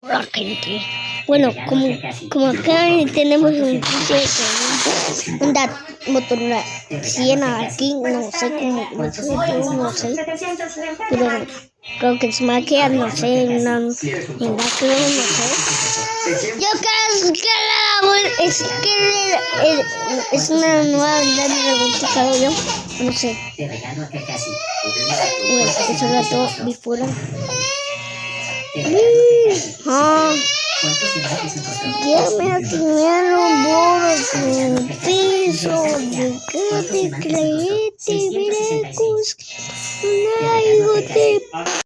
Hola, gente. Bueno, como acá tenemos un piso con una Motorola 100 aquí, no sé cómo, no sé, pero creo que es maquia, no sé, en la creo, no sé. Yo creo que es una nueva vida de robótica, yo no sé. Bueno, eso era todo, mi fuera. Ya me atinaron bolos en el piso, de que te creíste, veracruz, no hay